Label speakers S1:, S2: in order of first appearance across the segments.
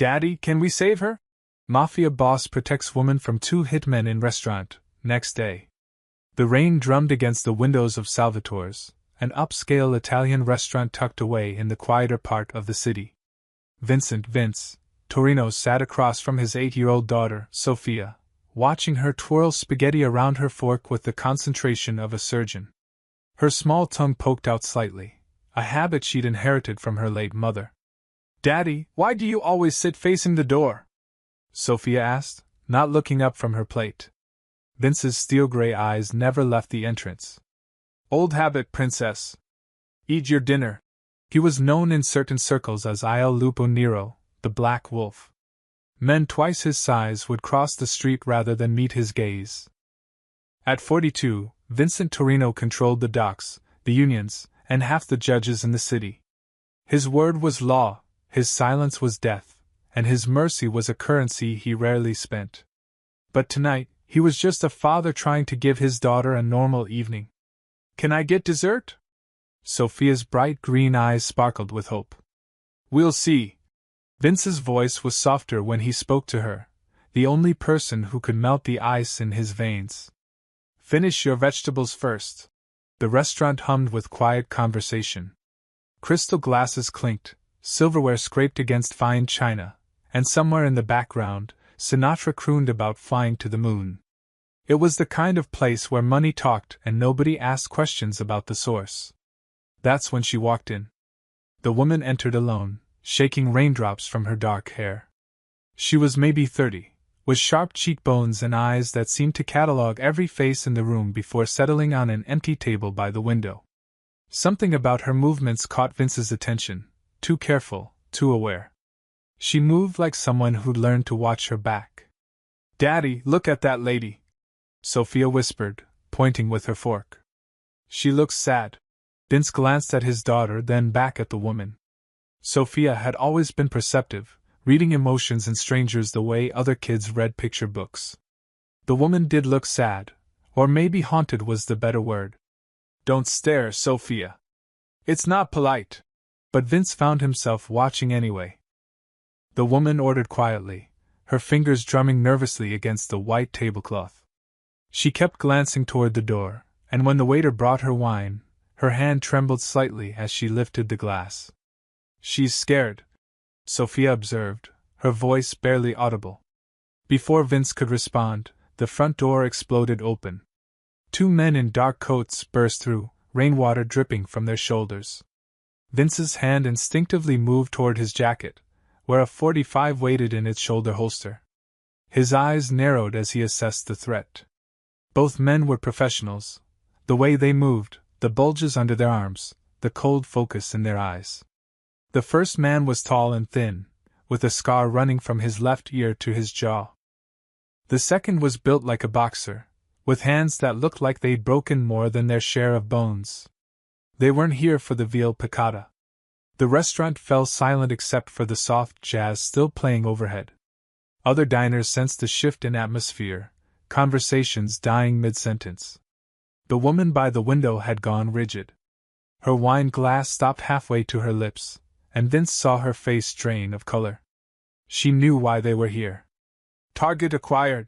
S1: Daddy, can we save her? Mafia boss protects woman from two hitmen in restaurant, next day. The rain drummed against the windows of Salvatore's, an upscale Italian restaurant tucked away in the quieter part of the city. Vince Torino sat across from his 8-year-old daughter, Sophia, watching her twirl spaghetti around her fork with the concentration of a surgeon. Her small tongue poked out slightly, a habit she'd inherited from her late mother. Daddy, why do you always sit facing the door? Sophia asked, not looking up from her plate. Vince's steel-gray eyes never left the entrance. Old habit, princess. Eat your dinner. He was known in certain circles as Il Lupo Nero, the Black Wolf. Men twice his size would cross the street rather than meet his gaze. At 42, Vincent Torino controlled the docks, the unions, and half the judges in the city. His word was law, his silence was death, and his mercy was a currency he rarely spent. But tonight, he was just a father trying to give his daughter a normal evening. Can I get dessert? Sophia's bright green eyes sparkled with hope. We'll see. Vince's voice was softer when he spoke to her, the only person who could melt the ice in his veins. Finish your vegetables first. The restaurant hummed with quiet conversation. Crystal glasses clinked, silverware scraped against fine china, and somewhere in the background, Sinatra crooned about flying to the moon. It was the kind of place where money talked and nobody asked questions about the source. That's when she walked in. The woman entered alone, shaking raindrops from her dark hair. She was maybe 30, with sharp cheekbones and eyes that seemed to catalogue every face in the room before settling on an empty table by the window. Something about her movements caught Vince's attention, too careful, too aware. She moved like someone who'd learned to watch her back. Daddy, look at that lady, Sophia whispered, pointing with her fork. She looks sad. Vince glanced at his daughter, then back at the woman. Sophia had always been perceptive, reading emotions in strangers the way other kids read picture books. The woman did look sad, or maybe haunted was the better word. Don't stare, Sophia. It's not polite. But Vince found himself watching anyway. The woman ordered quietly, her fingers drumming nervously against the white tablecloth. She kept glancing toward the door, and when the waiter brought her wine, her hand trembled slightly as she lifted the glass. She's scared, Sophia observed, her voice barely audible. Before Vince could respond, the front door exploded open. Two men in dark coats burst through, rainwater dripping from their shoulders. Vince's hand instinctively moved toward his jacket, where a .45 waited in its shoulder holster. His eyes narrowed as he assessed the threat. Both men were professionals. The way they moved, the bulges under their arms, the cold focus in their eyes. The first man was tall and thin, with a scar running from his left ear to his jaw. The second was built like a boxer, with hands that looked like they'd broken more than their share of bones. They weren't here for the veal piccata. The restaurant fell silent except for the soft jazz still playing overhead. Other diners sensed the shift in atmosphere, conversations dying mid-sentence. The woman by the window had gone rigid. Her wine glass stopped halfway to her lips, and Vince saw her face drain of color. She knew why they were here. Target acquired,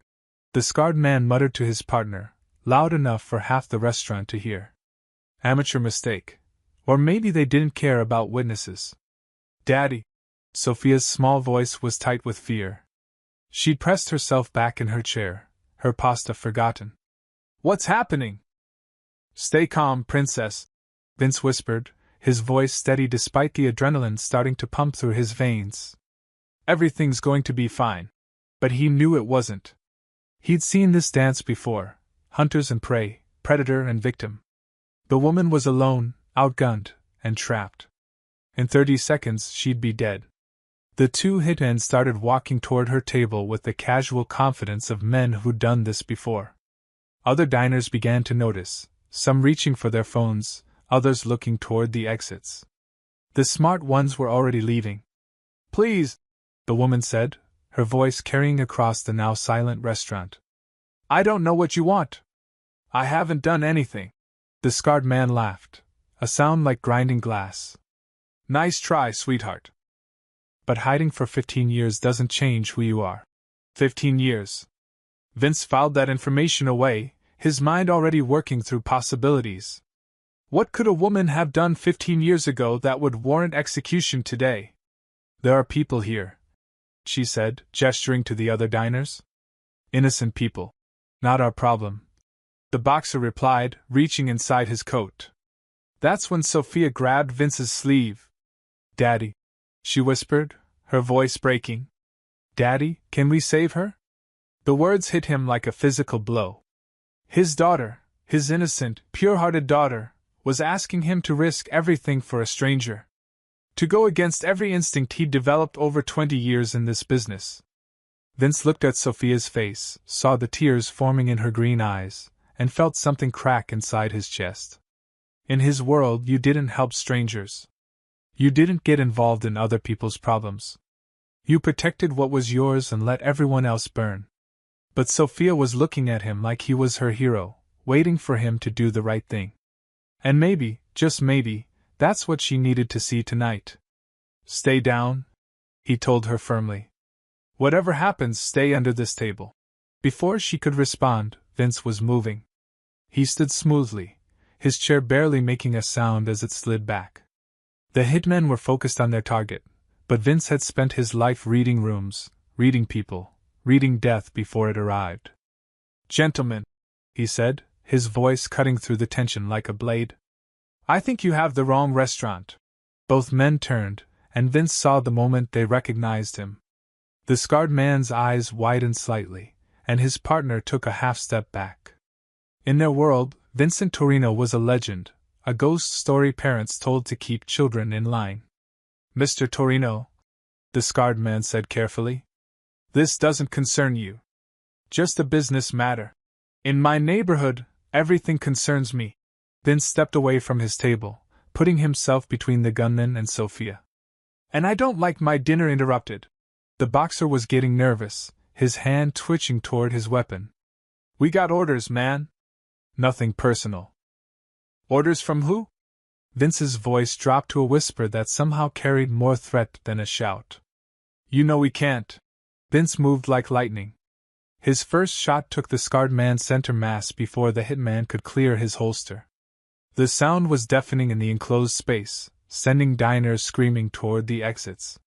S1: the scarred man muttered to his partner, loud enough for half the restaurant to hear. Amateur mistake. Or maybe they didn't care about witnesses. Daddy. Sophia's small voice was tight with fear. She'd pressed herself back in her chair, her pasta forgotten. What's happening? Stay calm, princess, Vince whispered, his voice steady despite the adrenaline starting to pump through his veins. Everything's going to be fine. But he knew it wasn't. He'd seen this dance before, hunters and prey, predator and victim. The woman was alone, outgunned, and trapped. In 30 seconds she'd be dead. The two hitmen started walking toward her table with the casual confidence of men who'd done this before. Other diners began to notice, some reaching for their phones, others looking toward the exits. The smart ones were already leaving. Please, the woman said, her voice carrying across the now silent restaurant. I don't know what you want. I haven't done anything. The scarred man laughed, a sound like grinding glass. Nice try, sweetheart. But hiding for 15 years doesn't change who you are. 15 years. Vince filed that information away, his mind already working through possibilities. What could a woman have done 15 years ago that would warrant execution today? There are people here, she said, gesturing to the other diners. Innocent people. Not our problem. The boxer replied, reaching inside his coat. That's when Sophia grabbed Vince's sleeve. Daddy, she whispered, her voice breaking. Daddy, can we save her? The words hit him like a physical blow. His daughter, his innocent, pure-hearted daughter, was asking him to risk everything for a stranger. To go against every instinct he'd developed over 20 years in this business. Vince looked at Sophia's face, saw the tears forming in her green eyes, and felt something crack inside his chest. In his world, you didn't help strangers. You didn't get involved in other people's problems. You protected what was yours and let everyone else burn. But Sophia was looking at him like he was her hero, waiting for him to do the right thing. And maybe, just maybe, that's what she needed to see tonight. Stay down, he told her firmly. Whatever happens, stay under this table. Before she could respond, Vince was moving. He stood smoothly, his chair barely making a sound as it slid back. The hitmen were focused on their target, but Vince had spent his life reading rooms, reading people, reading death before it arrived. Gentlemen, he said, his voice cutting through the tension like a blade. I think you have the wrong restaurant. Both men turned, and Vince saw the moment they recognized him. The scarred man's eyes widened slightly, and his partner took a half-step back. In their world, Vincent Torino was a legend, a ghost story parents told to keep children in line. Mr. Torino, the scarred man said carefully, this doesn't concern you. Just a business matter. In my neighborhood, everything concerns me. Vince stepped away from his table, putting himself between the gunman and Sophia. And I don't like my dinner interrupted. The boxer was getting nervous, his hand twitching toward his weapon. We got orders, man. Nothing personal. Orders from who? Vince's voice dropped to a whisper that somehow carried more threat than a shout. You know we can't. Vince moved like lightning. His first shot took the scarred man's center mass before the hitman could clear his holster. The sound was deafening in the enclosed space, sending diners screaming toward the exits.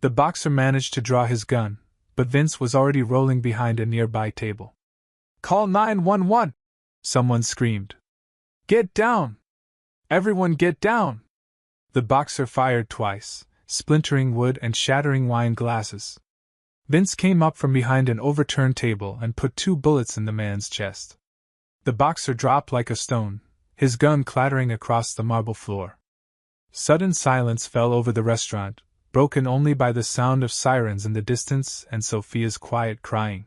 S1: The boxer managed to draw his gun, but Vince was already rolling behind a nearby table. Call 911! Someone screamed. Get down! Everyone get down! The boxer fired twice, splintering wood and shattering wine glasses. Vince came up from behind an overturned table and put 2 bullets in the man's chest. The boxer dropped like a stone, his gun clattering across the marble floor. Sudden silence fell over the restaurant, broken only by the sound of sirens in the distance and Sophia's quiet crying.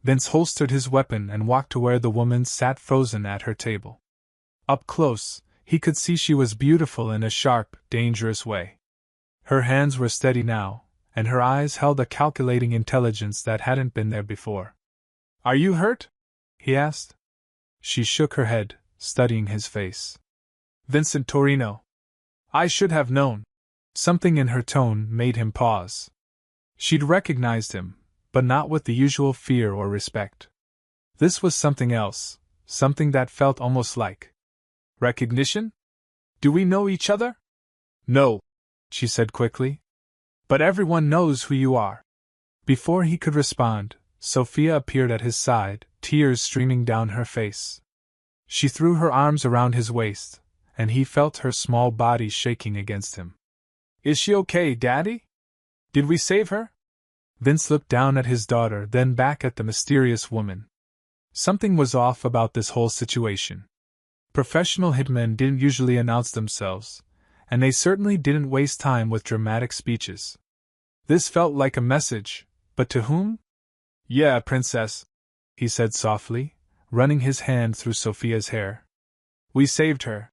S1: Vince holstered his weapon and walked to where the woman sat frozen at her table. Up close, he could see she was beautiful in a sharp, dangerous way. Her hands were steady now, and her eyes held a calculating intelligence that hadn't been there before. Are you hurt? He asked. She shook her head, studying his face. Vincent Torino. I should have known. Something in her tone made him pause. She'd recognized him, but not with the usual fear or respect. This was something else, something that felt almost like recognition? Do we know each other? No, she said quickly. But everyone knows who you are. Before he could respond, Sophia appeared at his side, tears streaming down her face. She threw her arms around his waist, and he felt her small body shaking against him. Is she okay, Daddy? Did we save her? Vince looked down at his daughter, then back at the mysterious woman. Something was off about this whole situation. Professional hitmen didn't usually announce themselves, and they certainly didn't waste time with dramatic speeches. This felt like a message, but to whom? Yeah, Princess, he said softly, running his hand through Sophia's hair. We saved her.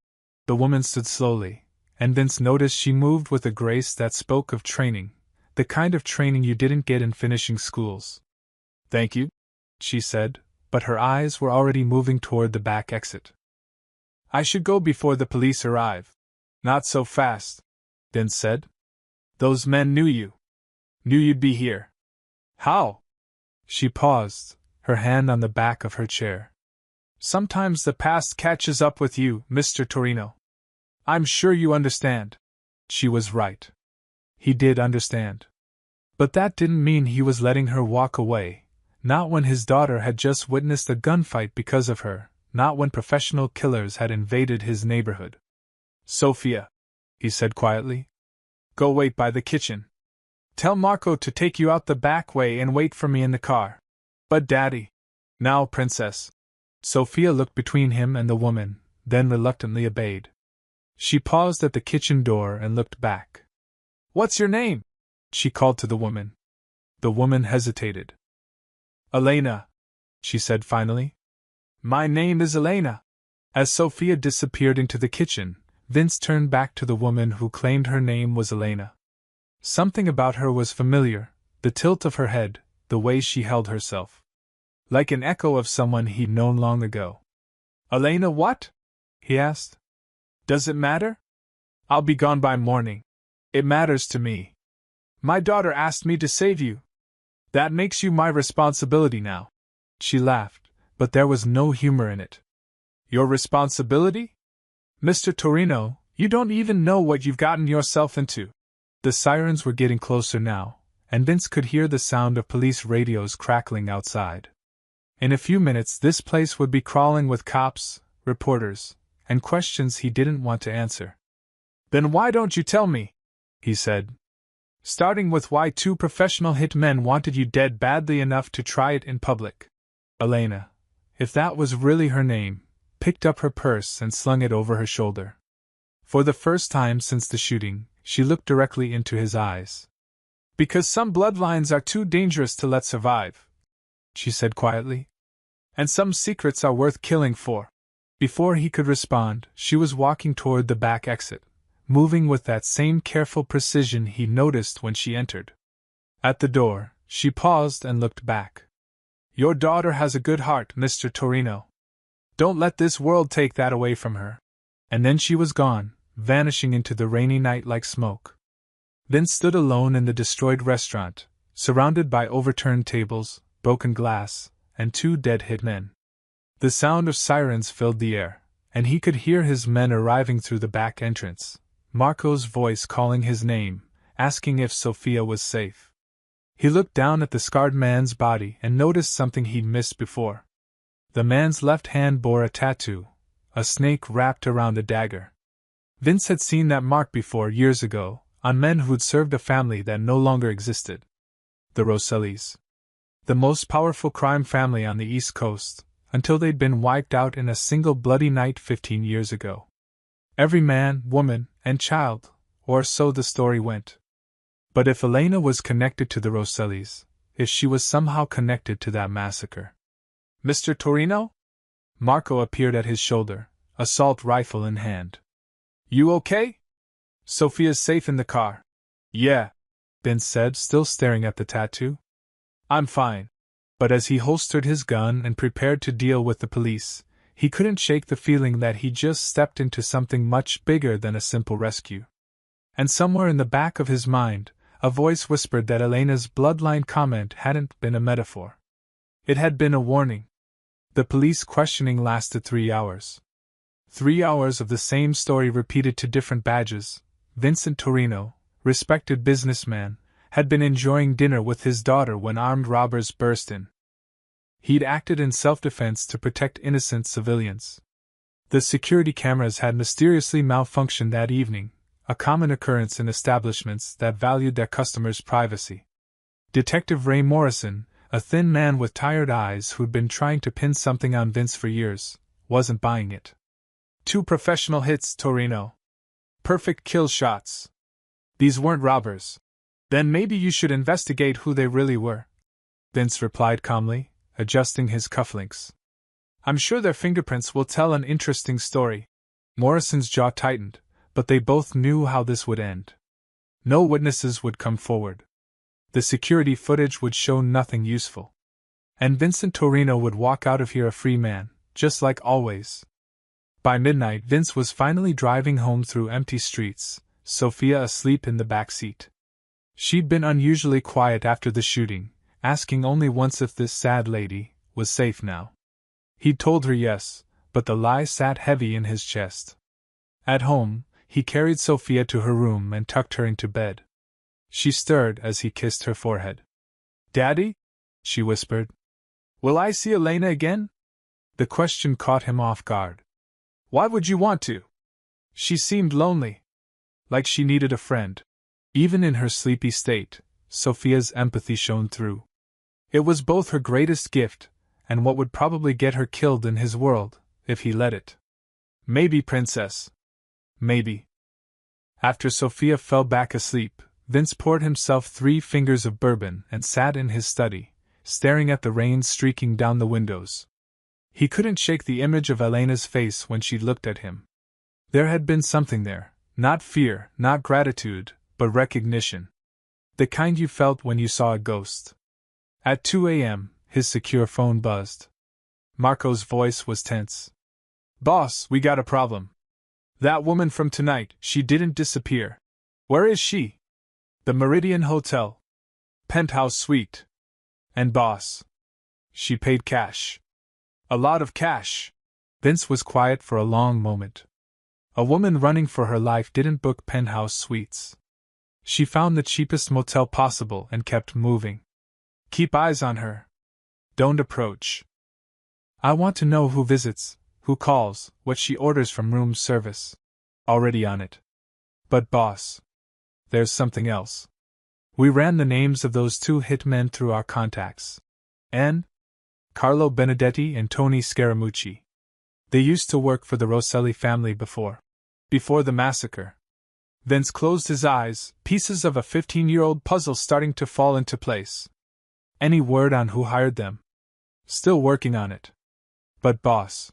S1: The woman stood slowly, and Vince noticed she moved with a grace that spoke of training, the kind of training you didn't get in finishing schools. Thank you, she said, but her eyes were already moving toward the back exit. I should go before the police arrive. Not so fast, Vince said. Those men knew you. Knew you'd be here. How? She paused, her hand on the back of her chair. Sometimes the past catches up with you, Mr. Torino. I'm sure you understand. She was right. He did understand. But that didn't mean he was letting her walk away, not when his daughter had just witnessed a gunfight because of her, not when professional killers had invaded his neighborhood. Sophia, he said quietly, go wait by the kitchen. Tell Marco to take you out the back way and wait for me in the car. But Daddy. Now, Princess. Sophia looked between him and the woman, then reluctantly obeyed. She paused at the kitchen door and looked back. What's your name? She called to the woman. The woman hesitated. Elena, she said finally. My name is Elena. As Sophia disappeared into the kitchen, Vince turned back to the woman who claimed her name was Elena. Something about her was familiar, the tilt of her head, the way she held herself. Like an echo of someone he'd known long ago. Elena what? He asked. Does it matter? I'll be gone by morning. It matters to me. My daughter asked me to save you. That makes you my responsibility now. She laughed, but there was no humor in it. Your responsibility? Mr. Torino, you don't even know what you've gotten yourself into. The sirens were getting closer now, and Vince could hear the sound of police radios crackling outside. In a few minutes this place would be crawling with cops, reporters, and questions he didn't want to answer. Then why don't you tell me? He said. Starting with why 2 professional hitmen wanted you dead badly enough to try it in public. Elena, if that was really her name, picked up her purse and slung it over her shoulder. For the first time since the shooting, she looked directly into his eyes. Because some bloodlines are too dangerous to let survive, she said quietly. And some secrets are worth killing for. Before he could respond, she was walking toward the back exit, moving with that same careful precision he noticed when she entered. At the door, she paused and looked back. Your daughter has a good heart, Mr. Torino. Don't let this world take that away from her. And then she was gone, vanishing into the rainy night like smoke. Vince stood alone in the destroyed restaurant, surrounded by overturned tables, broken glass, and 2 dead hitmen. The sound of sirens filled the air, and he could hear his men arriving through the back entrance, Marco's voice calling his name, asking if Sophia was safe. He looked down at the scarred man's body and noticed something he'd missed before. The man's left hand bore a tattoo, a snake wrapped around a dagger. Vince had seen that mark before years ago, on men who'd served a family that no longer existed. The Rossellis. The most powerful crime family on the East Coast, until they'd been wiped out in a single bloody night 15 years ago. Every man, woman, and child, or so the story went. But if Elena was connected to the Rossellis, if she was somehow connected to that massacre. Mr. Torino? Marco appeared at his shoulder, assault rifle in hand. You okay? Sophia's safe in the car. Yeah, Vince said, still staring at the tattoo. I'm fine. But as he holstered his gun and prepared to deal with the police, he couldn't shake the feeling that he just stepped into something much bigger than a simple rescue. And somewhere in the back of his mind, a voice whispered that Elena's bloodline comment hadn't been a metaphor. It had been a warning. The police questioning lasted 3 hours. 3 hours of the same story repeated to different badges. Vincent Torino, respected businessman, had been enjoying dinner with his daughter when armed robbers burst in. He'd acted in self-defense to protect innocent civilians. The security cameras had mysteriously malfunctioned that evening, a common occurrence in establishments that valued their customers' privacy. Detective Ray Morrison, a thin man with tired eyes who'd been trying to pin something on Vince for years, wasn't buying it. 2 professional hits, Torino. Perfect kill shots. These weren't robbers. Then maybe you should investigate who they really were, Vince replied calmly, adjusting his cufflinks. I'm sure their fingerprints will tell an interesting story. Morrison's jaw tightened, but they both knew how this would end. No witnesses would come forward. The security footage would show nothing useful. And Vincent Torino would walk out of here a free man, just like always. By midnight, Vince was finally driving home through empty streets, Sophia asleep in the back seat. She'd been unusually quiet after the shooting, asking only once if this sad lady was safe now. He'd told her yes, but the lie sat heavy in his chest. At home, he carried Sophia to her room and tucked her into bed. She stirred as he kissed her forehead. "Daddy?" she whispered. "Will I see Elena again?" The question caught him off guard. "Why would you want to?" She seemed lonely. Like she needed a friend. Even in her sleepy state, Sophia's empathy shone through. It was both her greatest gift, and what would probably get her killed in his world, if he let it. "Maybe, princess. Maybe." After Sophia fell back asleep, Vince poured himself 3 fingers of bourbon and sat in his study, staring at the rain streaking down the windows. He couldn't shake the image of Elena's face when she looked at him. There had been something there, not fear, not gratitude, but recognition. The kind you felt when you saw a ghost. At 2 a.m., his secure phone buzzed. Marco's voice was tense. "Boss, we got a problem. That woman from tonight, she didn't disappear. Where is she?" "The Meridian Hotel. Penthouse suite. And boss, she paid cash. A lot of cash." Vince was quiet for a long moment. A woman running for her life didn't book penthouse suites. She found the cheapest motel possible and kept moving. "Keep eyes on her. Don't approach. I want to know who visits, who calls, what she orders from room service. Already on it. But boss, there's something else. We ran the names of those 2 hitmen through our contacts. Carlo Benedetti and Tony Scaramucci. They used to work for the Rosselli family before the massacre." Vince closed his eyes, pieces of a 15-year-old puzzle starting to fall into place. "Any word on who hired them?" "Still working on it. But boss,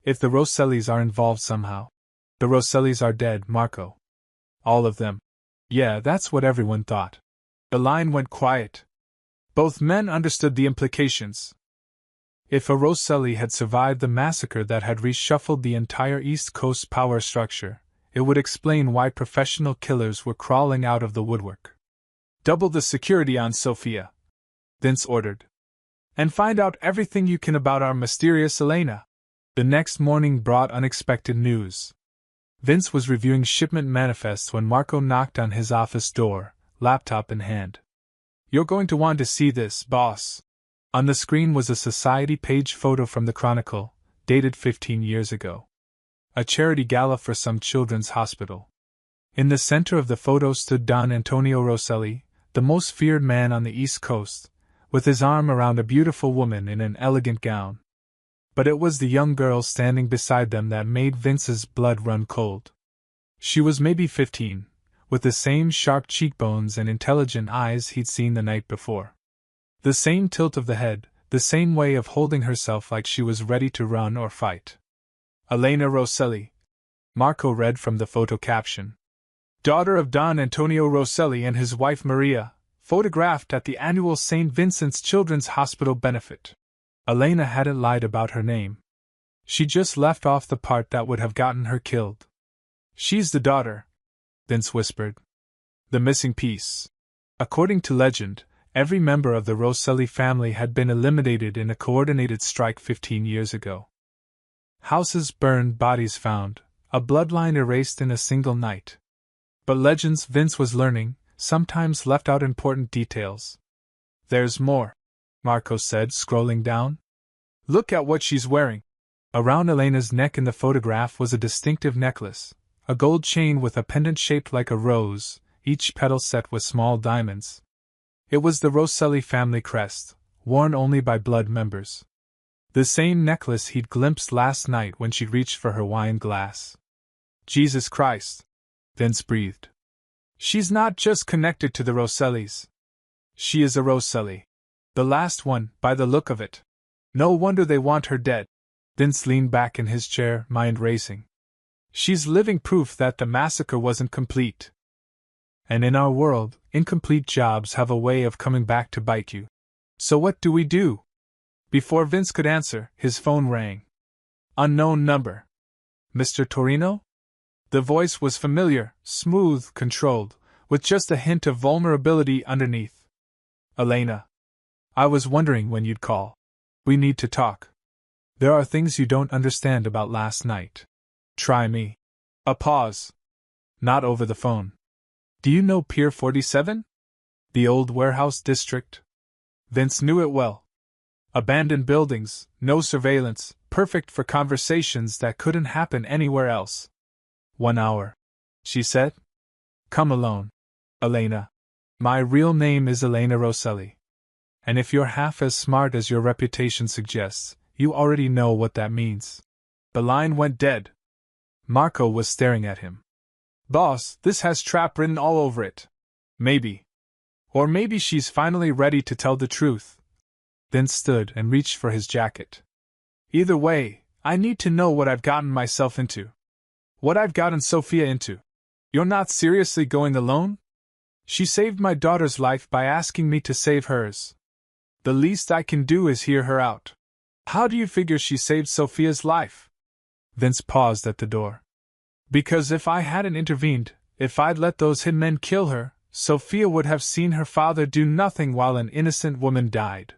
S1: if the Rossellis are involved somehow." "The Rossellis are dead, Marco." "All of them?" "Yeah, that's what everyone thought." The line went quiet. Both men understood the implications. If a Rosselli had survived the massacre that had reshuffled the entire East Coast power structure, it would explain why professional killers were crawling out of the woodwork. "Double the security on Sophia," Vince ordered. "And find out everything you can about our mysterious Elena." The next morning brought unexpected news. Vince was reviewing shipment manifests when Marco knocked on his office door, laptop in hand. "You're going to want to see this, boss." On the screen was a society page photo from the Chronicle, dated 15 years ago. A charity gala for some children's hospital. In the center of the photo stood Don Antonio Rosselli, the most feared man on the East Coast, with his arm around a beautiful woman in an elegant gown. But it was the young girl standing beside them that made Vince's blood run cold. She was maybe 15, with the same sharp cheekbones and intelligent eyes he'd seen the night before. The same tilt of the head, the same way of holding herself like she was ready to run or fight. "Elena Rosselli," Marco read from the photo caption. "Daughter of Don Antonio Rosselli and his wife Maria, photographed at the annual St. Vincent's Children's Hospital benefit." Elena hadn't lied about her name. She just left off the part that would have gotten her killed. "She's the daughter," Vince whispered. "The missing piece." According to legend, every member of the Rosselli family had been eliminated in a coordinated strike 15 years ago. Houses burned, bodies found, a bloodline erased in a single night. But legends, Vince was learning, sometimes left out important details. "There's more," Marco said, scrolling down. "Look at what she's wearing." Around Elena's neck in the photograph was a distinctive necklace, a gold chain with a pendant shaped like a rose, each petal set with small diamonds. It was the Rosselli family crest, worn only by blood members. The same necklace he'd glimpsed last night when she reached for her wine glass. "Jesus Christ," Vince breathed. "She's not just connected to the Rossellis. She is a Rosselli. The last one, by the look of it. No wonder they want her dead." Vince leaned back in his chair, mind racing. "She's living proof that the massacre wasn't complete. And in our world, incomplete jobs have a way of coming back to bite you. So what do we do?" Before Vince could answer, his phone rang. Unknown number. "Mr. Torino?" The voice was familiar, smooth, controlled, with just a hint of vulnerability underneath. Elena. I was wondering when you'd call. We need to talk. There are things you don't understand about last night. Try me. A pause. Not over the phone. Do you know Pier 47? The old warehouse district? Vince knew it well. Abandoned buildings, no surveillance, perfect for conversations that couldn't happen anywhere else. 1 hour. She said. Come alone. Elena. My real name is Elena Rosselli. And if you're half as smart as your reputation suggests, you already know what that means. The line went dead. Marco was staring at him. Boss, this has trap written all over it. Maybe. Or maybe she's finally ready to tell the truth. Then stood and reached for his jacket. Either way, I need to know what I've gotten myself into. What I've gotten Sophia into. You're not seriously going alone? She saved my daughter's life by asking me to save hers. The least I can do is hear her out. How do you figure she saved Sophia's life? Vince paused at the door. Because if I hadn't intervened, if I'd let those hitmen kill her, Sophia would have seen her father do nothing while an innocent woman died.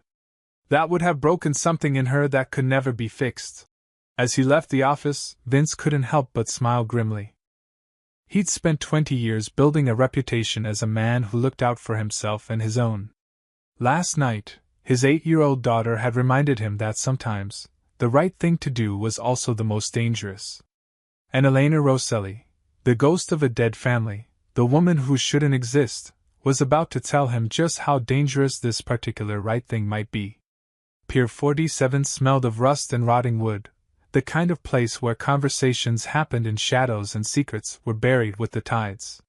S1: That would have broken something in her that could never be fixed. As he left the office, Vince couldn't help but smile grimly. He'd spent 20 years building a reputation as a man who looked out for himself and his own. Last night, his 8-year-old daughter had reminded him that sometimes, the right thing to do was also the most dangerous. And Elena Rosselli, the ghost of a dead family, the woman who shouldn't exist, was about to tell him just how dangerous this particular right thing might be. Pier 47 smelled of rust and rotting wood, the kind of place where conversations happened in shadows and secrets were buried with the tides.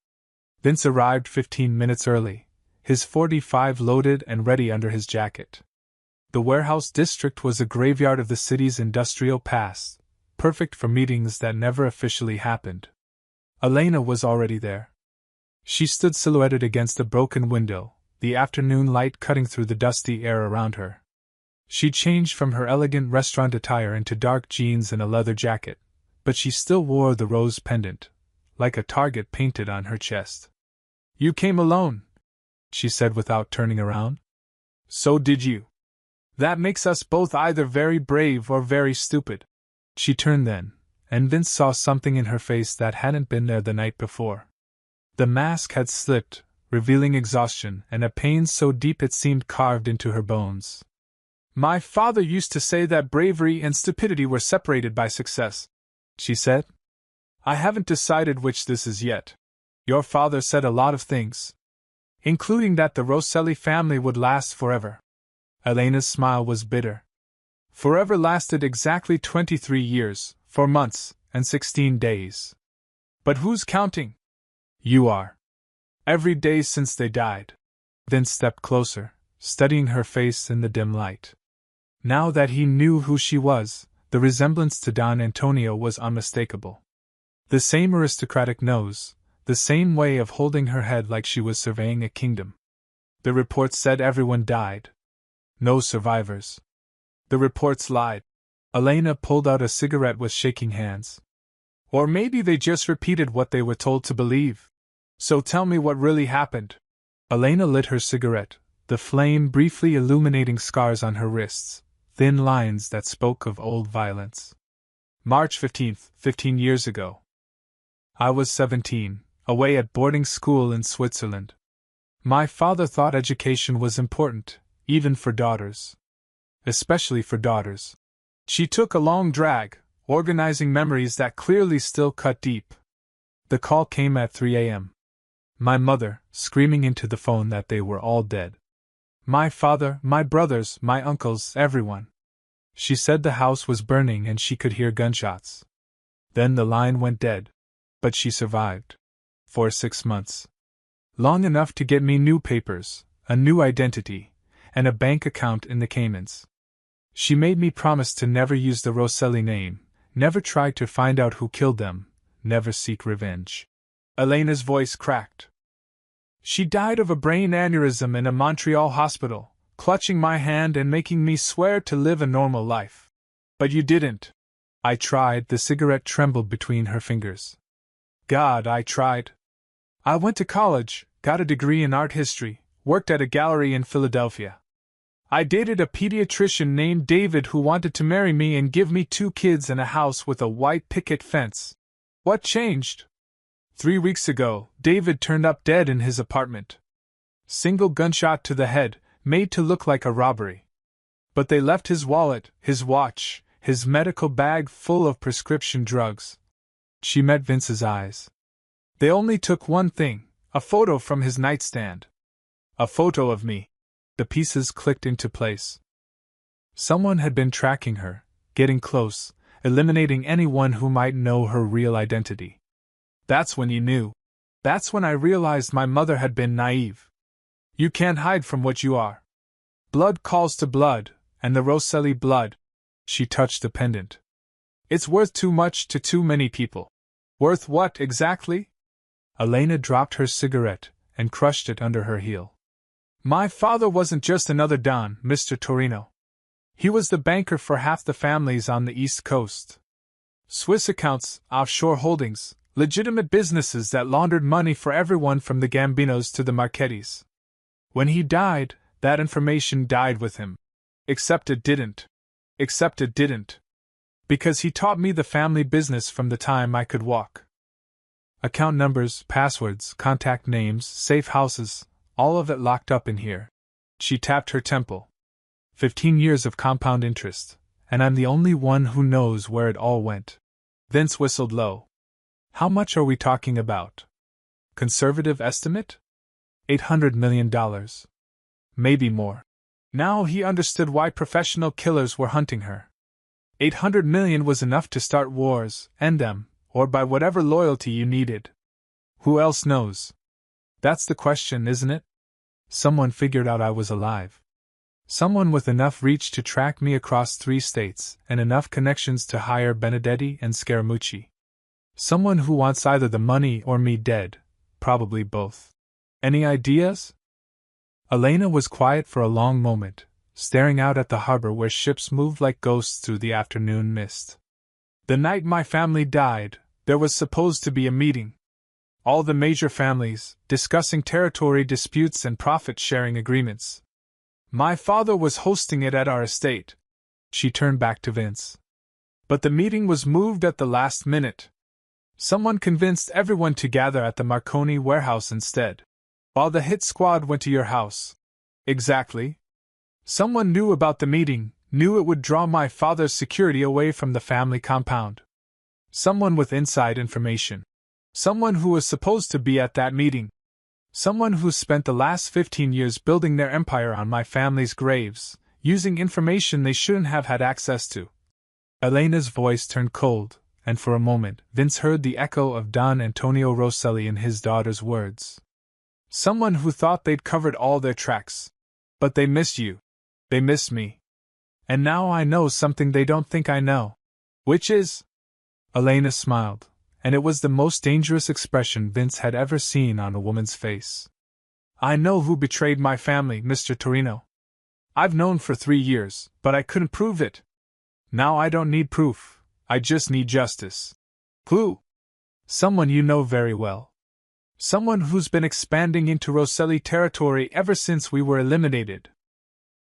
S1: Vince arrived 15 minutes early, his .45 loaded and ready under his jacket. The warehouse district was a graveyard of the city's industrial past, perfect for meetings that never officially happened. Elena was already there. She stood silhouetted against a broken window, the afternoon light cutting through the dusty air around her. She'd changed from her elegant restaurant attire into dark jeans and a leather jacket, but she still wore the rose pendant, like a target painted on her chest. You came alone, she said without turning around. So did you. That makes us both either very brave or very stupid. She turned then, and Vince saw something in her face that hadn't been there the night before. The mask had slipped, revealing exhaustion and a pain so deep it seemed carved into her bones. My father used to say that bravery and stupidity were separated by success, she said. I haven't decided which this is yet. Your father said a lot of things, including that the Rosselli family would last forever. Elena's smile was bitter. Forever lasted exactly 23 years, 4 months, and 16 days. But who's counting? You are. Every day since they died. Vince stepped closer, studying her face in the dim light. Now that he knew who she was, the resemblance to Don Antonio was unmistakable. The same aristocratic nose, the same way of holding her head like she was surveying a kingdom. The reports said everyone died. No survivors. The reports lied. Elena pulled out a cigarette with shaking hands. Or maybe they just repeated what they were told to believe. So tell me what really happened. Elena lit her cigarette, the flame briefly illuminating scars on her wrists, thin lines that spoke of old violence. March 15th, 15 years ago. I was 17, away at boarding school in Switzerland. My father thought education was important, even for daughters. Especially for daughters. She took a long drag, organizing memories that clearly still cut deep. The call came at 3 a.m. My mother, screaming into the phone that they were all dead. My father, my brothers, my uncles, everyone. She said the house was burning and she could hear gunshots. Then the line went dead. But she survived. For 6 months. Long enough to get me new papers, a new identity, and a bank account in the Caymans. She made me promise to never use the Rosselli name, never try to find out who killed them, never seek revenge. Elena's voice cracked. She died of a brain aneurysm in a Montreal hospital, clutching my hand and making me swear to live a normal life. But you didn't. I tried. The cigarette trembled between her fingers. God, I tried. I went to college, got a degree in art history, worked at a gallery in Philadelphia. I dated a pediatrician named David who wanted to marry me and give me 2 kids and a house with a white picket fence. What changed? 3 weeks ago, David turned up dead in his apartment. Single gunshot to the head, made to look like a robbery. But they left his wallet, his watch, his medical bag full of prescription drugs. She met Vince's eyes. They only took one thing, a photo from his nightstand. A photo of me. The pieces clicked into place. Someone had been tracking her, getting close, eliminating anyone who might know her real identity. That's when you knew. That's when I realized my mother had been naive. You can't hide from what you are. Blood calls to blood, and the Rosselli blood. She touched the pendant. It's worth too much to too many people. Worth what exactly? Elena dropped her cigarette and crushed it under her heel. My father wasn't just another Don, Mr. Torino. He was the banker for half the families on the East Coast. Swiss accounts, offshore holdings, legitimate businesses that laundered money for everyone from the Gambinos to the Marchettis. When he died, that information died with him. Except it didn't. Because he taught me the family business from the time I could walk. Account numbers, passwords, contact names, safe houses, all of it locked up in here. She tapped her temple. 15 years of compound interest, and I'm the only one who knows where it all went. Vince whistled low. How much are we talking about? Conservative estimate? $800 million. Maybe more. Now he understood why professional killers were hunting her. 800 million was enough to start wars, end them, or buy whatever loyalty you needed. Who else knows? That's the question, isn't it? Someone figured out I was alive. Someone with enough reach to track me across 3 states, and enough connections to hire Benedetti and Scaramucci. Someone who wants either the money or me dead, probably both. Any ideas? Elena was quiet for a long moment, staring out at the harbor where ships moved like ghosts through the afternoon mist. The night my family died, there was supposed to be a meeting. All the major families, discussing territory disputes and profit-sharing agreements. My father was hosting it at our estate. She turned back to Vince. But the meeting was moved at the last minute. Someone convinced everyone to gather at the Marconi warehouse instead. While the hit squad went to your house. Exactly. Someone knew about the meeting, knew it would draw my father's security away from the family compound. Someone with inside information. Someone who was supposed to be at that meeting. Someone who spent the last 15 years building their empire on my family's graves, using information they shouldn't have had access to. Elena's voice turned cold, and for a moment Vince heard the echo of Don Antonio Rosselli in his daughter's words. Someone who thought they'd covered all their tracks. But they miss you. They miss me. And now I know something they don't think I know. Which is? Elena smiled, and it was the most dangerous expression Vince had ever seen on a woman's face. I know who betrayed my family, Mr. Torino. I've known for 3 years, but I couldn't prove it. Now I don't need proof, I just need justice. Who? Someone you know very well. Someone who's been expanding into Rosselli territory ever since we were eliminated.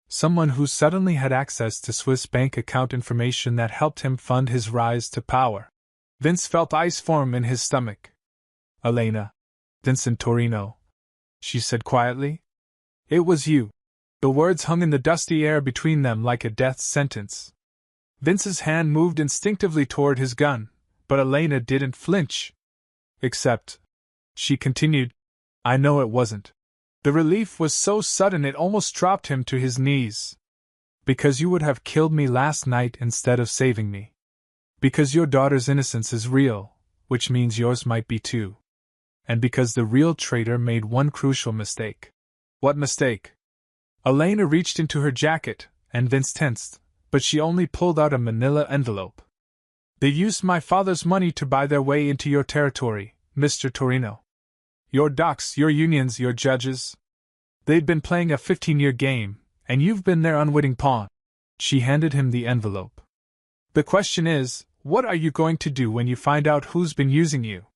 S1: Someone who suddenly had access to Swiss bank account information that helped him fund his rise to power. Vince felt ice form in his stomach. Elena. Vincent Torino. She said quietly. It was you. The words hung in the dusty air between them like a death sentence. Vince's hand moved instinctively toward his gun, but Elena didn't flinch. Except, she continued, I know it wasn't. The relief was so sudden it almost dropped him to his knees. Because you would have killed me last night instead of saving me. Because your daughter's innocence is real, which means yours might be too. And because the real traitor made one crucial mistake. What mistake? Elena reached into her jacket, and Vince tensed, but she only pulled out a manila envelope. They used my father's money to buy their way into your territory, Mr. Torino. Your docks, your unions, your judges. They'd been playing a 15-year game, and you've been their unwitting pawn. She handed him the envelope. The question is, what are you going to do when you find out who's been using you?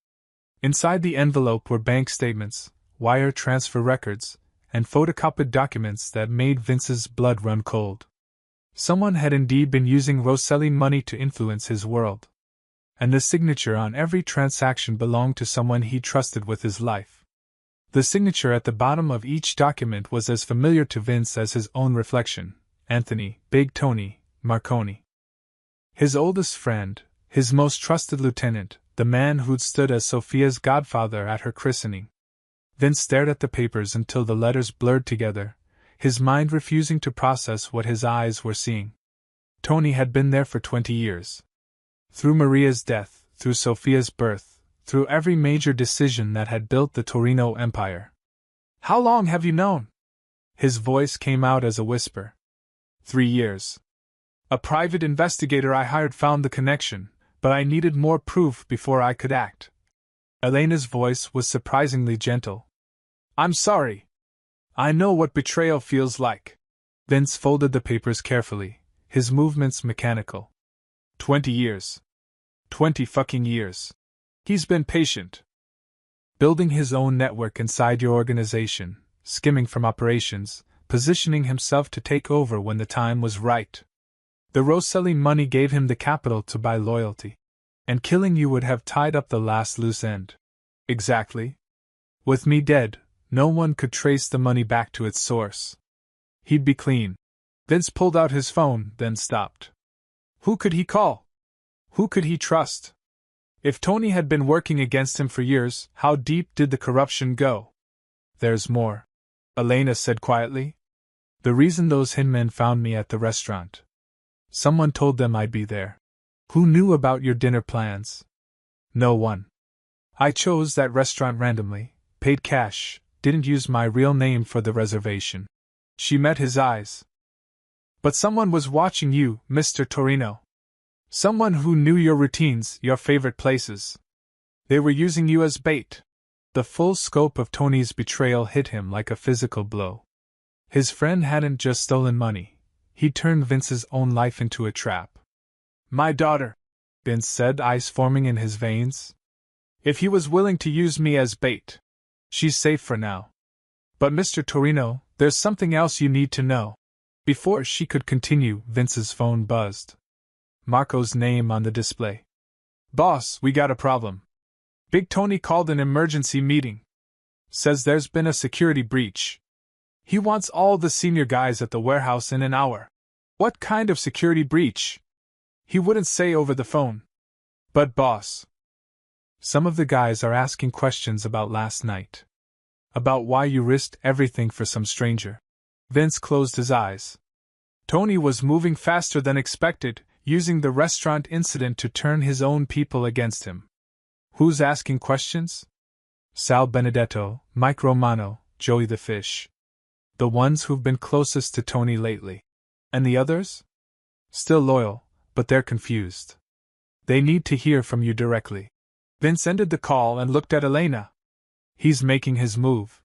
S1: Inside the envelope were bank statements, wire transfer records, and photocopied documents that made Vince's blood run cold. Someone had indeed been using Rosselli money to influence his world. And the signature on every transaction belonged to someone he trusted with his life. The signature at the bottom of each document was as familiar to Vince as his own reflection: Anthony Big Tony Marconi. His oldest friend, his most trusted lieutenant, the man who'd stood as Sophia's godfather at her christening. Vince stared at the papers until the letters blurred together, his mind refusing to process what his eyes were seeing. Tony had been there for 20 years. Through Maria's death, through Sophia's birth, through every major decision that had built the Torino Empire. "How long have you known?" His voice came out as a whisper. 3 years. "A private investigator I hired found the connection, but I needed more proof before I could act." Elena's voice was surprisingly gentle. "I'm sorry. I know what betrayal feels like." Vince folded the papers carefully, his movements mechanical. 20 years. 20 fucking years. He's been patient. Building his own network inside your organization, skimming from operations, positioning himself to take over when the time was right. The Rosselli money gave him the capital to buy loyalty. And killing you would have tied up the last loose end. Exactly. With me dead, no one could trace the money back to its source. He'd be clean. Vince pulled out his phone, then stopped. Who could he call? Who could he trust? If Tony had been working against him for years, how deep did the corruption go? "There's more," Elena said quietly. "The reason those Hitmen found me at the restaurant. Someone told them I'd be there." "Who knew about your dinner plans?" "No one. I chose that restaurant randomly, paid cash, didn't use my real name for the reservation." She met his eyes. "But someone was watching you, Mr. Torino. Someone who knew your routines, your favorite places. They were using you as bait." The full scope of Tony's betrayal hit him like a physical blow. His friend hadn't just stolen money, he'd turned Vince's own life into a trap. "My daughter," Vince said, ice forming in his veins. "If he was willing to use me as bait, she's safe for now. But Mr. Torino, there's something else you need to know." Before she could continue, Vince's phone buzzed. Marco's name on the display. "Boss, we got a problem. Big Tony called an emergency meeting. Says there's been a security breach. He wants all the senior guys at the warehouse in an hour." "What kind of security breach?" "He wouldn't say over the phone." "But boss, some of the guys are asking questions about last night. About why you risked everything for some stranger." Vince closed his eyes. Tony was moving faster than expected, using the restaurant incident to turn his own people against him. Who's asking questions? Sal Benedetto, Mike Romano, Joey the Fish. The ones who've been closest to Tony lately. And the others? Still loyal, but they're confused. They need to hear from you directly. Vince ended the call and looked at Elena. He's making his move.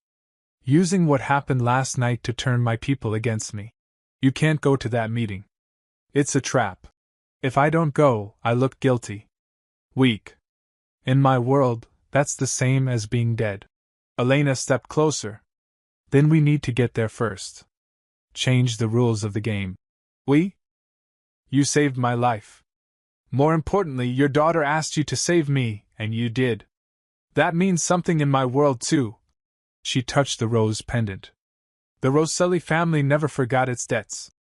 S1: Using what happened last night to turn my people against me. You can't go to that meeting. It's a trap. If I don't go, I look guilty. Weak. In my world, that's the same as being dead. Elena stepped closer. Then we need to get there first. Change the rules of the game. We? You saved my life. More importantly, your daughter asked you to save me, and you did. That means something in my world too. She touched the rose pendant. The Rosselli family never forgot its debts.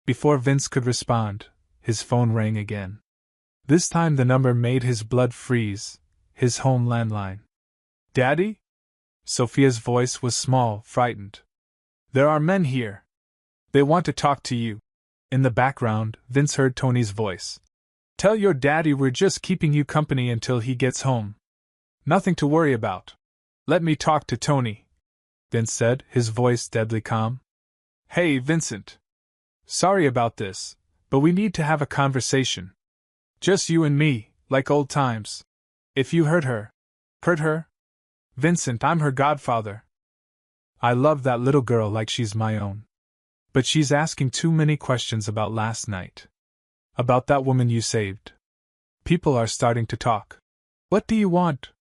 S1: Before Vince could respond, his phone rang again. This time the number made his blood freeze, his home landline. "Daddy?" Sophia's voice was small, frightened. "There are men here. They want to talk to you." In the background, Vince heard Tony's voice. "Tell your daddy we're just keeping you company until he gets home. Nothing to worry about. Let me talk to Tony," Vince said, his voice deadly calm. "Hey, Vincent. Sorry about this, but we need to have a conversation. Just you and me, like old times. If you hurt her. Hurt her? Vincent, I'm her godfather. I love that little girl like she's my own. But she's asking too many questions about last night. About that woman you saved. People are starting to talk. What do you want?"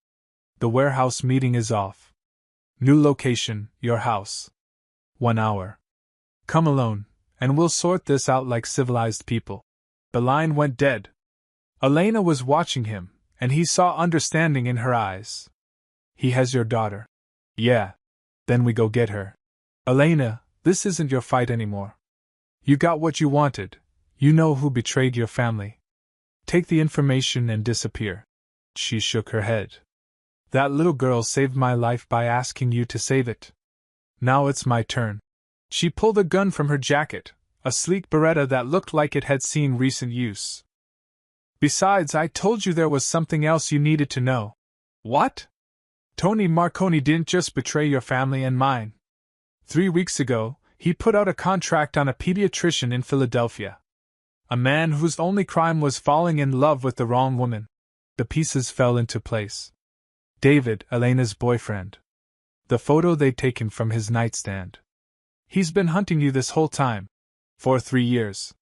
S1: The warehouse meeting is off. New location, your house. 1 hour. Come alone, and we'll sort this out like civilized people. The line went dead. Elena was watching him, and he saw understanding in her eyes. He has your daughter. Yeah. Then we go get her. Elena, this isn't your fight anymore. You got what you wanted. You know who betrayed your family. Take the information and disappear. She shook her head. That little girl saved my life by asking you to save it. Now it's my turn. She pulled a gun from her jacket, a sleek Beretta that looked like it had seen recent use. Besides, I told you there was something else you needed to know. What? Tony Marconi didn't just betray your family and mine. 3 weeks ago, he put out a contract on a pediatrician in Philadelphia. A man whose only crime was falling in love with the wrong woman. The pieces fell into place. David, Elena's boyfriend. The photo they'd taken from his nightstand. He's been hunting you this whole time. For 3 years.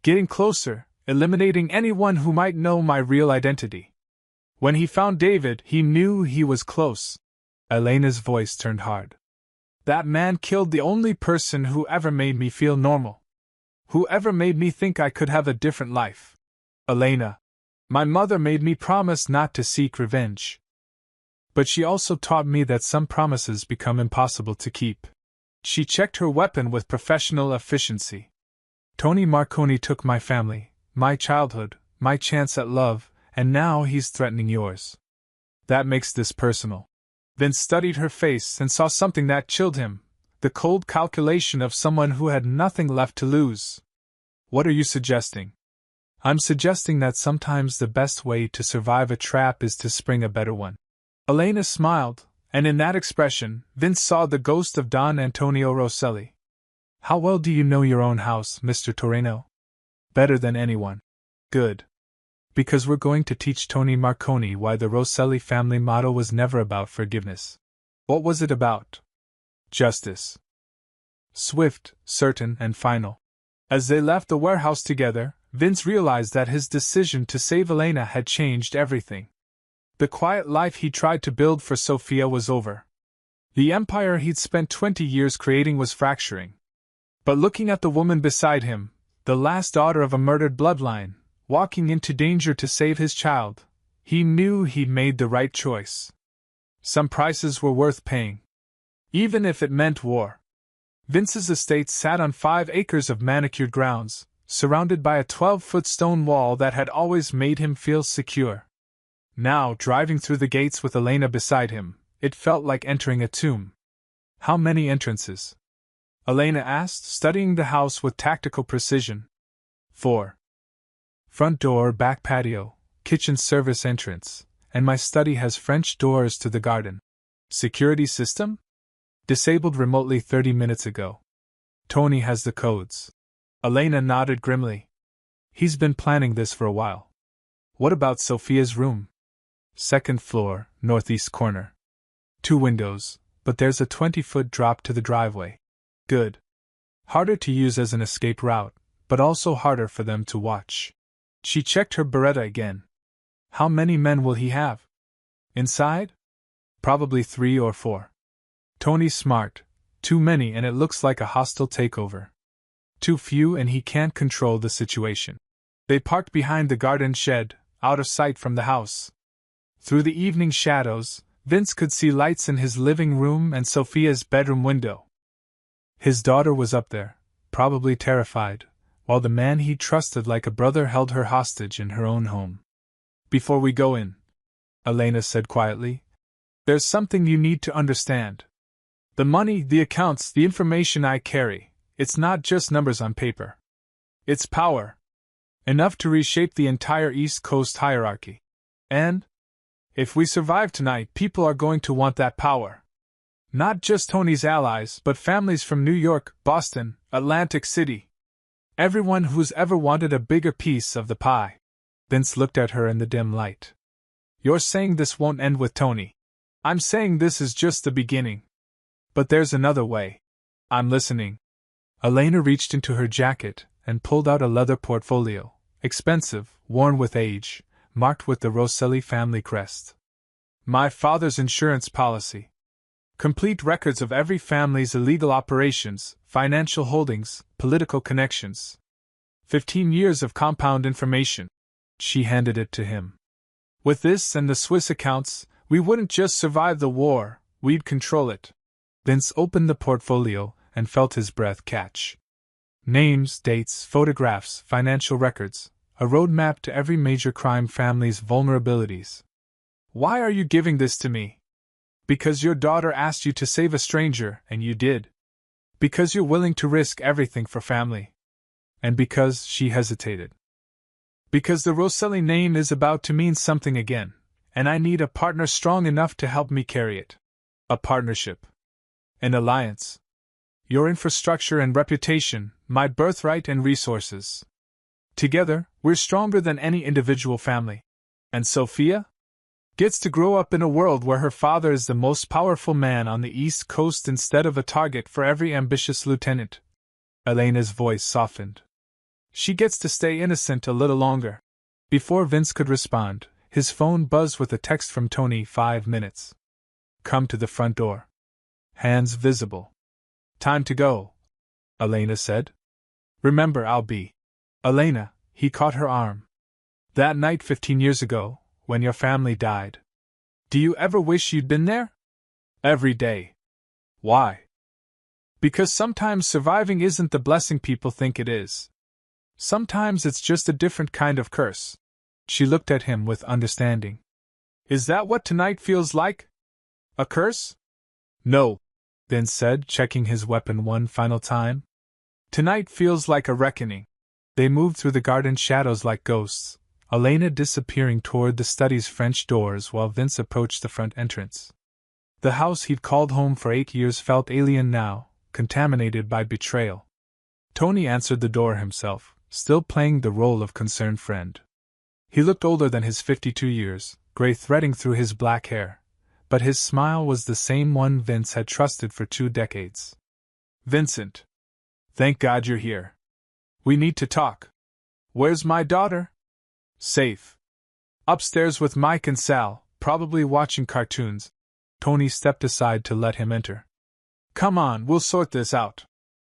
S1: Getting closer, eliminating anyone who might know my real identity. When he found David, he knew he was close. Elena's voice turned hard. That man killed the only person who ever made me feel normal. Who ever made me think I could have a different life. Elena. My mother made me promise not to seek revenge. But she also taught me that some promises become impossible to keep. She checked her weapon with professional efficiency. Tony Marconi took my family, my childhood, my chance at love, and now he's threatening yours. That makes this personal. Vince studied her face and saw something that chilled him, the cold calculation of someone who had nothing left to lose. What are you suggesting? I'm suggesting that sometimes the best way to survive a trap is to spring a better one. Elena smiled, and in that expression, Vince saw the ghost of Don Antonio Rosselli. How well do you know your own house, Mr. Toreno? Better than anyone. Good. Because we're going to teach Tony Marconi why the Rosselli family motto was never about forgiveness. What was it about? Justice. Swift, certain, and final. As they left the warehouse together, Vince realized that his decision to save Elena had changed everything. The quiet life he tried to build for Sophia was over. The empire he'd spent 20 years creating was fracturing. But looking at the woman beside him, the last daughter of a murdered bloodline, walking into danger to save his child, he knew he'd made the right choice. Some prices were worth paying. Even if it meant war. Vince's estate sat on 5 acres of manicured grounds, surrounded by a 12-foot stone wall that had always made him feel secure. Now, driving through the gates with Elena beside him, it felt like entering a tomb. How many entrances? Elena asked, studying the house with tactical precision. 4. Front door, back patio, kitchen service entrance, and my study has French doors to the garden. Security system? Disabled remotely 30 minutes ago. Tony has the codes. Elena nodded grimly. He's been planning this for a while. What about Sophia's room? 2nd floor, northeast corner. 2 windows, but there's a 20-foot drop to the driveway. Good. Harder to use as an escape route, but also harder for them to watch. She checked her Beretta again. How many men will he have? Inside? Probably 3 or 4. Tony's smart. Too many and it looks like a hostile takeover. Too few and he can't control the situation. They parked behind the garden shed, out of sight from the house. Through the evening shadows, Vince could see lights in his living room and Sophia's bedroom window. His daughter was up there, probably terrified, while the man he trusted like a brother held her hostage in her own home. Before we go in, Elena said quietly, there's something you need to understand. The money, the accounts, the information I carry, it's not just numbers on paper. It's power. Enough to reshape the entire East Coast hierarchy. And, if we survive tonight, people are going to want that power. Not just Tony's allies, but families from New York, Boston, Atlantic City. Everyone who's ever wanted a bigger piece of the pie. Vince looked at her in the dim light. You're saying this won't end with Tony. I'm saying this is just the beginning. But there's another way. I'm listening. Elena reached into her jacket and pulled out a leather portfolio, expensive, worn with age, marked with the Rosselli family crest. My father's insurance policy. Complete records of every family's illegal operations, financial holdings, political connections. 15 years of compound information. She handed it to him. With this and the Swiss accounts, we wouldn't just survive the war, we'd control it. Vince opened the portfolio and felt his breath catch. Names, dates, photographs, financial records, a roadmap to every major crime family's vulnerabilities. Why are you giving this to me? Because your daughter asked you to save a stranger, and you did. Because you're willing to risk everything for family. And because she hesitated. Because the Rosselli name is about to mean something again, and I need a partner strong enough to help me carry it. A partnership. An alliance. Your infrastructure and reputation, my birthright and resources. Together, we're stronger than any individual family. And Sophia? Gets to grow up in a world where her father is the most powerful man on the East Coast instead of a target for every ambitious lieutenant. Elena's voice softened. She gets to stay innocent a little longer. Before Vince could respond, his phone buzzed with a text from Tony. 5 minutes. Come to the front door. Hands visible. Time to go, Elena said. Remember, I'll be. Elena, he caught her arm. That night 15 years ago, when your family died. Do you ever wish you'd been there? Every day. Why? Because sometimes surviving isn't the blessing people think it is. Sometimes it's just a different kind of curse. She looked at him with understanding. Is that what tonight feels like? A curse? No, Vince said, checking his weapon one final time. Tonight feels like a reckoning. They moved through the garden shadows like ghosts, Elena disappearing toward the study's French doors while Vince approached the front entrance. The house he'd called home for 8 years felt alien now, contaminated by betrayal. Tony answered the door himself, still playing the role of concerned friend. He looked older than his 52 years, gray threading through his black hair, but his smile was the same one Vince had trusted for 2 decades. Vincent. Thank God you're here. We need to talk. Where's my daughter? Safe. Upstairs with Mike and Sal, probably watching cartoons. Tony stepped aside to let him enter. Come on, we'll sort this out.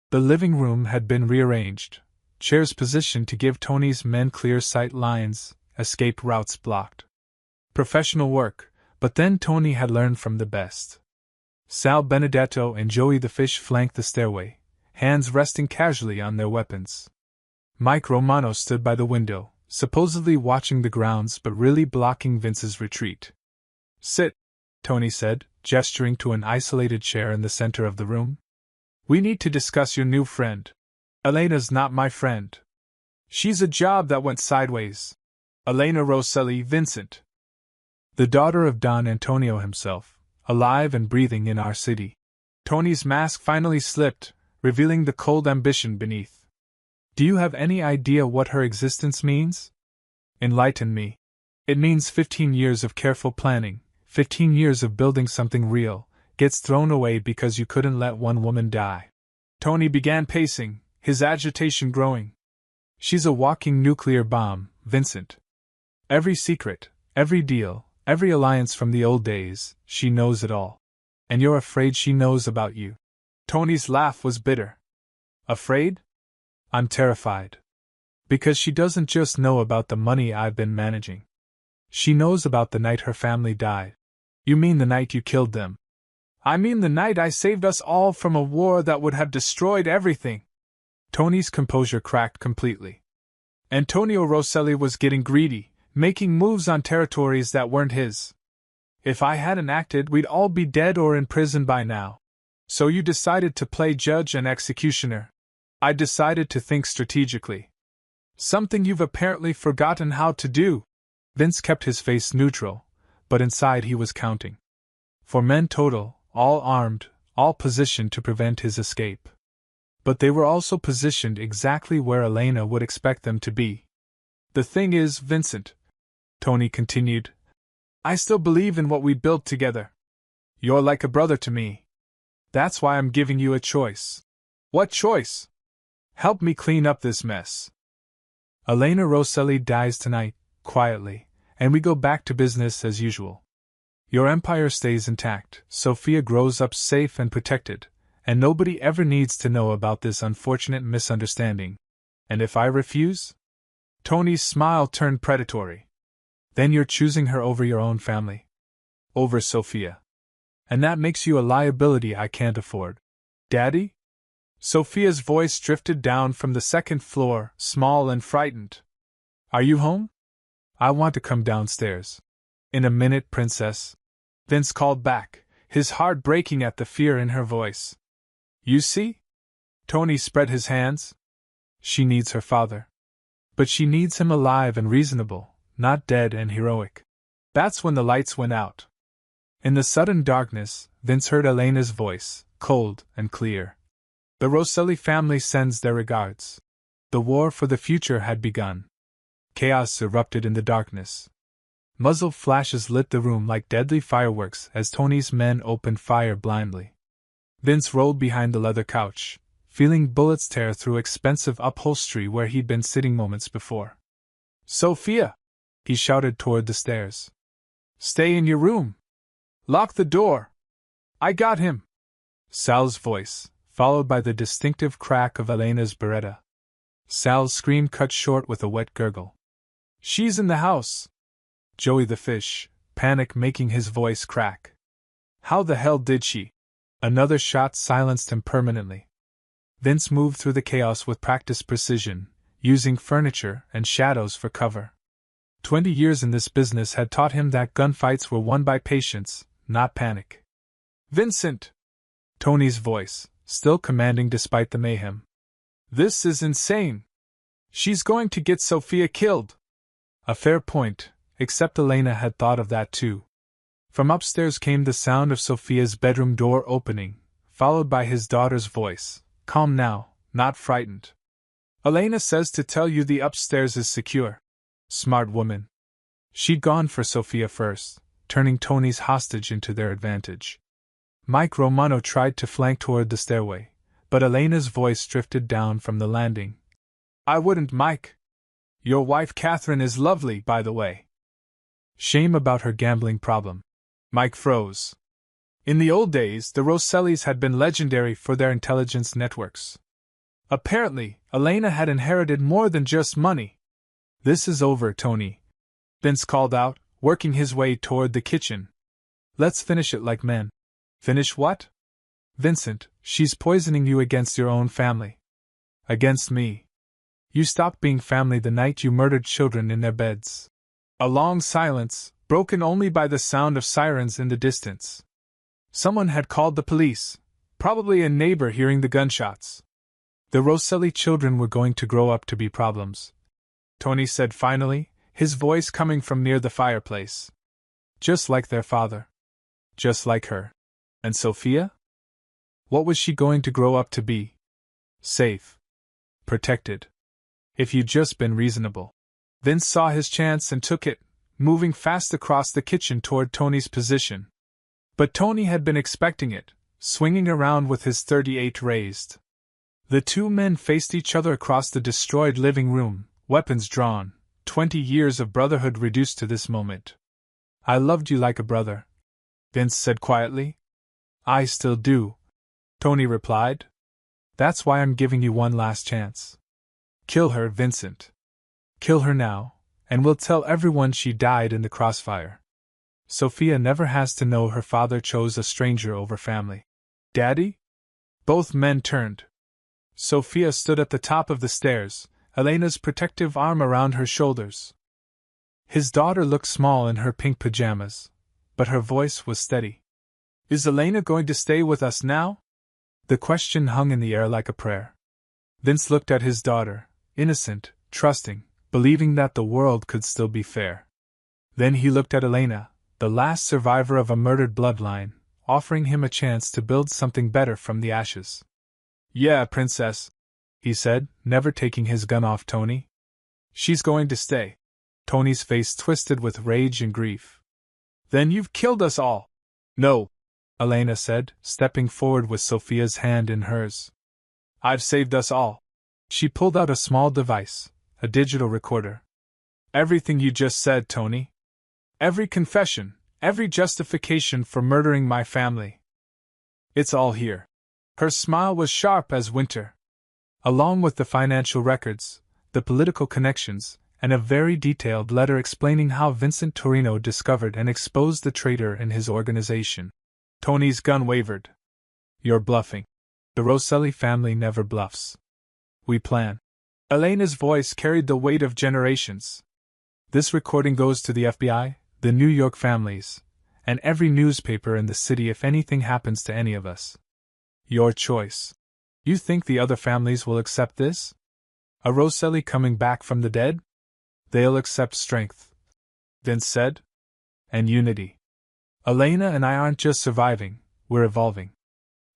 S1: The living room had been rearranged, chairs positioned to give Tony's men clear sight lines, escape routes blocked. Professional work, but then Tony had learned from the best. Sal Benedetto and Joey the Fish flanked the stairway, hands resting casually on their weapons. Mike Romano stood by the window, supposedly watching the grounds but really blocking Vince's retreat. Sit, Tony said, gesturing to an isolated chair in the center of the room. We need to discuss your new friend. Elena's not my friend. She's a job that went sideways. Elena Rosselli, Vincent. The daughter of Don Antonio himself, alive and breathing in our city. Tony's mask finally slipped, revealing the cold ambition beneath. Do you have any idea what her existence means? Enlighten me. It means 15 years of careful planning, 15 years of building something real, gets thrown away because you couldn't let one woman die. Tony began pacing, his agitation growing. She's a walking nuclear bomb, Vincent. Every secret, every deal, every alliance from the old days, she knows it all. And you're afraid she knows about you. Tony's laugh was bitter. Afraid? I'm terrified. Because she doesn't just know about the money I've been managing. She knows about the night her family died. You mean the night you killed them? I mean the night I saved us all from a war that would have destroyed everything. Tony's composure cracked completely. Antonio Rosselli was getting greedy, making moves on territories that weren't his. If I hadn't acted, we'd all be dead or in prison by now. So you decided to play judge and executioner. I decided to think strategically. Something you've apparently forgotten how to do. Vince kept his face neutral, but inside he was counting. 4 men total, all armed, all positioned to prevent his escape. But they were also positioned exactly where Elena would expect them to be. The thing is, Vincent, Tony continued, I still believe in what we built together. You're like a brother to me. That's why I'm giving you a choice. What choice? Help me clean up this mess. Elena Rosselli dies tonight, quietly, and we go back to business as usual. Your empire stays intact, Sophia grows up safe and protected, and nobody ever needs to know about this unfortunate misunderstanding. And if I refuse? Tony's smile turned predatory. Then you're choosing her over your own family. Over Sophia. And that makes you a liability I can't afford. Daddy? Sophia's voice drifted down from the second floor, small and frightened. Are you home? I want to come downstairs. In a minute, Princess. Vince called back, his heart breaking at the fear in her voice. You see? Tony spread his hands. She needs her father. But she needs him alive and reasonable, not dead and heroic. That's when the lights went out. In the sudden darkness, Vince heard Elena's voice, cold and clear. The Rosselli family sends their regards. The war for the future had begun. Chaos erupted in the darkness. Muzzle flashes lit the room like deadly fireworks as Tony's men opened fire blindly. Vince rolled behind the leather couch, feeling bullets tear through expensive upholstery where he'd been sitting moments before. Sophia! He shouted toward the stairs. Stay in your room! Lock the door! I got him! Sal's voice, followed by the distinctive crack of Elena's beretta. Sal's scream cut short with a wet gurgle. She's in the house! Joey the fish, panic making his voice crack. How the hell did she? Another shot silenced him permanently. Vince moved through the chaos with practiced precision, using furniture and shadows for cover. 20 years in this business had taught him that gunfights were won by patience, not panic. Vincent! Tony's voice, still commanding despite the mayhem. This is insane! She's going to get Sophia killed! A fair point, except Elena had thought of that too. From upstairs came the sound of Sophia's bedroom door opening, followed by his daughter's voice, calm now, not frightened. Elena says to tell you the upstairs is secure. Smart woman. She'd gone for Sophia first, turning Tony's hostage into their advantage. Mike Romano tried to flank toward the stairway, but Elena's voice drifted down from the landing. I wouldn't, Mike. Your wife Catherine is lovely, by the way. Shame about her gambling problem. Mike froze. In the old days, the Rossellis had been legendary for their intelligence networks. Apparently, Elena had inherited more than just money. This is over, Tony. Vince called out, working his way toward the kitchen. Let's finish it like men. Finish what? Vincent, she's poisoning you against your own family. Against me. You stopped being family the night you murdered children in their beds. A long silence, broken only by the sound of sirens in the distance. Someone had called the police, probably a neighbor hearing the gunshots. The Rosselli children were going to grow up to be problems, Tony said finally, his voice coming from near the fireplace. Just like their father. Just like her. And Sophia? What was she going to grow up to be? Safe. Protected. If you'd just been reasonable. Vince saw his chance and took it, moving fast across the kitchen toward Tony's position. But Tony had been expecting it, swinging around with his .38 raised. The two men faced each other across the destroyed living room, weapons drawn, 20 years of brotherhood reduced to this moment. I loved you like a brother, Vince said quietly. I still do, Tony replied. That's why I'm giving you one last chance. Kill her, Vincent. Kill her now, and we'll tell everyone she died in the crossfire. Sophia never has to know her father chose a stranger over family. Daddy? Both men turned. Sophia stood at the top of the stairs, Elena's protective arm around her shoulders. His daughter looked small in her pink pajamas, but her voice was steady. Is Elena going to stay with us now? The question hung in the air like a prayer. Vince looked at his daughter, innocent, trusting, believing that the world could still be fair. Then he looked at Elena, the last survivor of a murdered bloodline, offering him a chance to build something better from the ashes. Yeah, Princess, he said, never taking his gun off Tony. She's going to stay. Tony's face twisted with rage and grief. Then you've killed us all. No, Elena said, stepping forward with Sophia's hand in hers. I've saved us all. She pulled out a small device, a digital recorder. Everything you just said, Tony. Every confession, Every justification for murdering my family. It's all here. Her smile was sharp as winter. Along with the financial records, the political connections, and a very detailed letter explaining how Vincent Torino discovered and exposed the traitor in his organization. Tony's gun wavered. You're bluffing. The Rosselli family never bluffs. We plan. Elena's voice carried the weight of generations. This recording goes to the FBI, the New York families, and every newspaper in the city if anything happens to any of us. Your choice. You think the other families will accept this? A Rosselli coming back from the dead? They'll accept strength, Vince said. And unity. Elena and I aren't just surviving, we're evolving.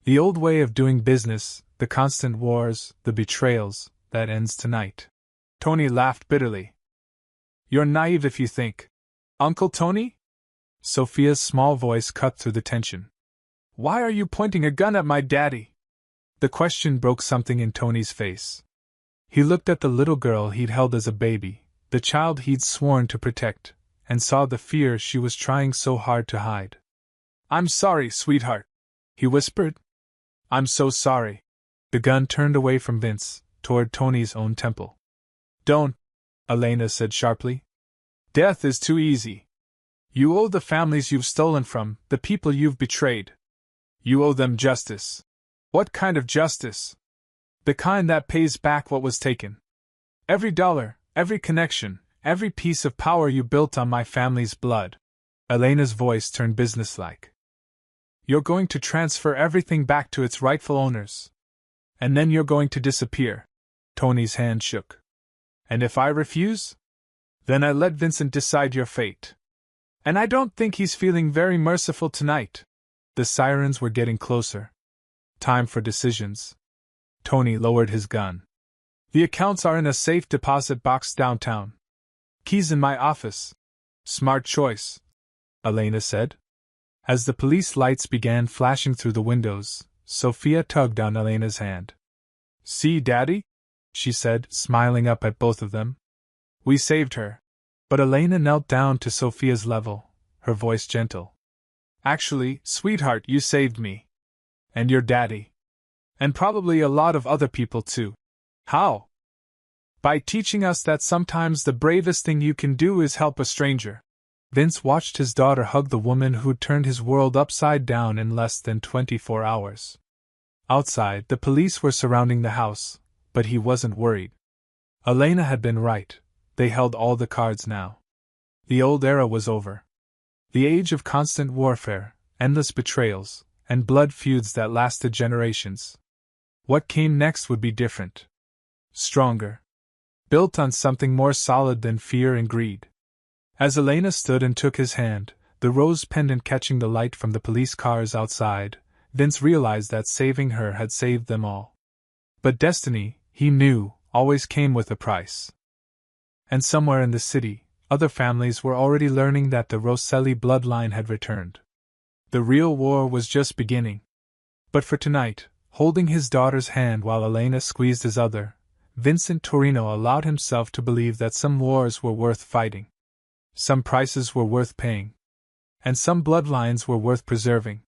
S1: The old way of doing business, the constant wars, the betrayals, that ends tonight. Tony laughed bitterly. You're naive if you think. Uncle Tony? Sophia's small voice cut through the tension. Why are you pointing a gun at my daddy? The question broke something in Tony's face. He looked at the little girl he'd held as a baby, the child he'd sworn to protect, and saw the fear she was trying so hard to hide. I'm sorry, sweetheart, he whispered. I'm so sorry. The gun turned away from Vince, toward Tony's own temple. Don't, Elena said sharply. Death is too easy. You owe the families you've stolen from, the people you've betrayed. You owe them justice. What kind of justice? The kind that pays back what was taken. Every dollar, every connection, every piece of power you built on my family's blood. Elena's voice turned businesslike. You're going to transfer everything back to its rightful owners. And then you're going to disappear. Tony's hand shook. And if I refuse? Then I let Vincent decide your fate. And I don't think he's feeling very merciful tonight. The sirens were getting closer. Time for decisions. Tony lowered his gun. The accounts are in a safe deposit box downtown. Keys in my office. Smart choice, Elena said. As the police lights began flashing through the windows, Sophia tugged on Elena's hand. See, Daddy? She said, smiling up at both of them. We saved her. But Elena knelt down to Sophia's level, her voice gentle. Actually, sweetheart, you saved me. And your daddy. And probably a lot of other people too. How? By teaching us that sometimes the bravest thing you can do is help a stranger. Vince watched his daughter hug the woman who'd turned his world upside down in less than 24 hours. Outside, the police were surrounding the house, but he wasn't worried. Elena had been right. They held all the cards now. The old era was over. The age of constant warfare, endless betrayals, and blood feuds that lasted generations. What came next would be different. Stronger. Built on something more solid than fear and greed. As Elena stood and took his hand, the rose pendant catching the light from the police cars outside, Vince realized that saving her had saved them all. But destiny, he knew, always came with a price. And somewhere in the city, other families were already learning that the Rosselli bloodline had returned. The real war was just beginning. But for tonight, holding his daughter's hand while Elena squeezed his other, Vincent Torino allowed himself to believe that some wars were worth fighting. Some prices were worth paying. And some bloodlines were worth preserving.